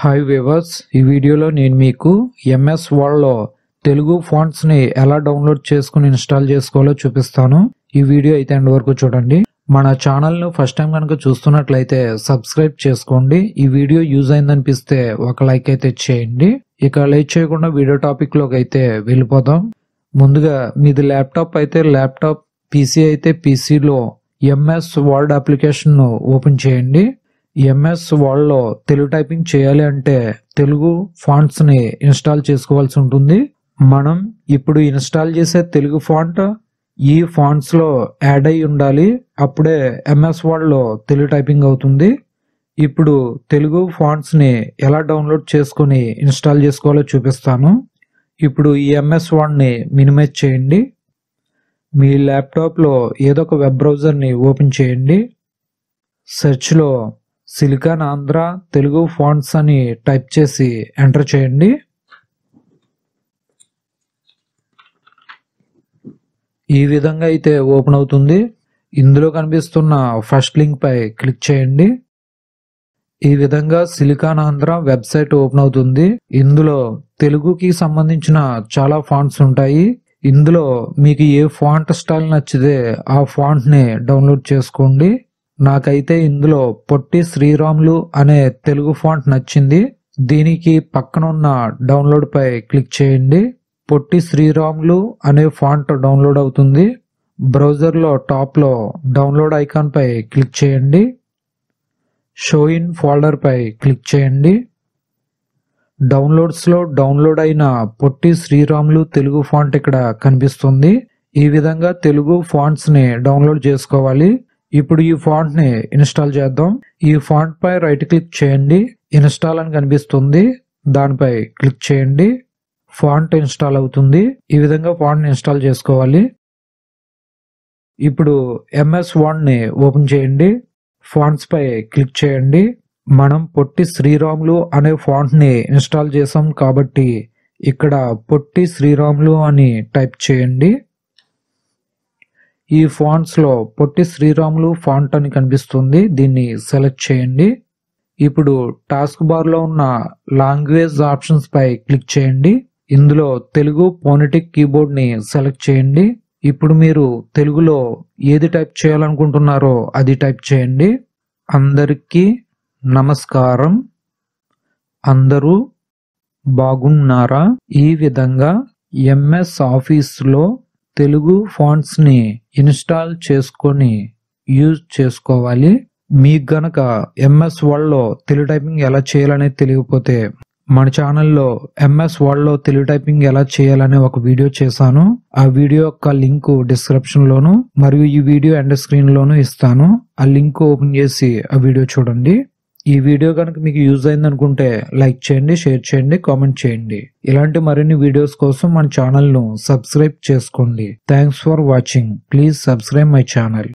Hi viewers, ఈ వీడియోలో నేను మీకు ఎంఎస్ వర్డ్లో తెలుగు ఫాంట్స్ ని ఎలా డౌన్లోడ్ చేసుకుని ఇన్స్టాల్ చేసుకోవాలో చూపిస్తాను. ఈ వీడియో అయితే ఎండ్ వరకు చూడండి. మన ఛానల్ ను ఫస్ట్ టైం కనుక చూస్తున్నట్లయితే సబ్స్క్రైబ్ చేసుకోండి. ఈ వీడియో యూజ్ అయిందనిపిస్తే ఒక లైక్ అయితే చేయండి. ఇక లేట్ చేయకుండా వీడియో టాపిక్ లోకి అయితే వెళ్ళిపోదాం. ముందుగా మీది ల్యాప్టాప్ అయితే ల్యాప్టాప్, పీసీ అయితే పీసీలో ఎంఎస్ వర్డ్ అప్లికేషన్ ను ఓపెన్ చేయండి. ఎంఎస్ వర్డ్ లో తెలుగు టైపింగ్ చేయాలి అంటే తెలుగు ఫాంట్స్ ని ఇన్స్టాల్ చేసుకోవాల్సి ఉంటుంది. మనం ఇప్పుడు ఇన్స్టాల్ చేసే తెలుగు ఫాంట్ ఈ ఫాంట్స్ లో యాడ్ అయి ఉండాలి. అప్పుడే ఎంఎస్ వర్డ్ లో తెలుగు టైపింగ్ అవుతుంది. ఇప్పుడు తెలుగు ఫాంట్స్ ని ఎలా డౌన్లోడ్ చేసుకుని ఇన్స్టాల్ చేసుకోవాలో చూపిస్తాను. ఇప్పుడు ఈ ఎంఎస్ వర్డ్ ని మినిమైజ్ చేయండి. మీ ల్యాప్టాప్ లో ఏదో ఒక వెబ్ బ్రౌజర్ ని ఓపెన్ చేయండి. సెర్చ్ లో సిలికాన్ ఆంధ్ర తెలుగు ఫాంట్స్ అని టైప్ చేసి ఎంటర్ చేయండి. ఈ విధంగా అయితే ఓపెన్ అవుతుంది. ఇందులో కనిపిస్తున్న ఫస్ట్ లింక్ పై క్లిక్ చేయండి. ఈ విధంగా సిలికాన్ ఆంధ్ర వెబ్సైట్ ఓపెన్ అవుతుంది. ఇందులో తెలుగుకి సంబంధించిన చాలా ఫాంట్స్ ఉంటాయి. ఇందులో మీకు ఏ ఫాంట్ స్టైల్ నచ్చితే ఆ ఫాంట్ ని డౌన్లోడ్ చేసుకోండి. నాకైతే ఇందులో పొట్టి శ్రీరాములు అనే తెలుగు ఫాంట్ నచ్చింది. దీనికి పక్కన ఉన్న డౌన్లోడ్ పై క్లిక్ చేయండి. పొట్టి శ్రీరాములు అనే ఫాంట్ డౌన్లోడ్ అవుతుంది. బ్రౌజర్ లో టాప్ లో డౌన్లోడ్ ఐకాన్ పై క్లిక్ చేయండి. షో ఇన్ ఫోల్డర్ పై క్లిక్ చేయండి. డౌన్లోడ్స్ లో డౌన్లోడ్ అయిన పొట్టి శ్రీరాములు తెలుగు ఫాంట్ ఇక్కడ కనిపిస్తుంది. ఈ విధంగా తెలుగు ఫాంట్స్ ని డౌన్లోడ్ చేసుకోవాలి. ఇప్పుడు ఈ ఫాంట్ ని ఇన్స్టాల్ చేద్దాం. ఈ ఫాంట్ పై రైట్ క్లిక్ చేయండి. ఇన్స్టాల్ అని కనిపిస్తుంది. దానిపై క్లిక్ చేయండి. ఫాంట్ ఇన్స్టాల్ అవుతుంది. ఈ విధంగా ఫాంట్ ని ఇన్స్టాల్ చేసుకోవాలి. ఇప్పుడు ఎంఎస్ వర్డ్ ని ఓపెన్ చేయండి. ఫాంట్స్ పై క్లిక్ చేయండి. మనం పొట్టి శ్రీరాములు అనే ఫాంట్ ని ఇన్స్టాల్ చేసాం కాబట్టి ఇక్కడ పొట్టి శ్రీరాములు అని టైప్ చేయండి. ఈ ఫాంట్స్ లో పొట్టి శ్రీరాములు ఫాంట్ అని కనిపిస్తుంది. దీన్ని సెలెక్ట్ చేయండి. ఇప్పుడు టాస్క్ బార్ లో ఉన్న లాంగ్వేజ్ ఆప్షన్స్ పై క్లిక్ చేయండి. ఇందులో తెలుగు ఫోనెటిక్ కీబోర్డ్ ని సెలెక్ట్ చేయండి. ఇప్పుడు మీరు తెలుగులో ఏది టైప్ చేయాలనుకుంటున్నారో అది టైప్ చేయండి. అందరికీ నమస్కారం, అందరూ బాగున్నారా? ఈ విధంగా ఎంఎస్ ఆఫీస్ లో తెలుగు ఫాంట్స్ ని ఇన్స్టాల్ చేసుకొని యూజ్ చేసుకోవాలి. మీకు గనక ఎంఎస్ వర్డ్ లో తెలుగు టైపింగ్ ఎలా చేయాలనేది తెలియకపోతే మన ఛానల్లో ఎంఎస్ వర్డ్ లో తెలుగు టైపింగ్ ఎలా చేయాలనే ఒక వీడియో చేశాను. ఆ వీడియో యొక్క లింక్ డిస్క్రిప్షన్ లోను మరియు ఈ వీడియో ఎండ్ స్క్రీన్ లోను ఇస్తాను. ఆ లింక్ ఓపెన్ చేసి ఆ వీడియో చూడండి. ఈ వీడియో కనుక మీకు యూజ్ అయింది అనుకుంటే లైక్ చేయండి, షేర్ చేయండి, కామెంట్ చేయండి. ఇలాంటి మరిన్ని వీడియోస్ కోసం మన ఛానల్ ను సబ్స్క్రైబ్ చేసుకోండి. Thanks for watching. Please subscribe my channel.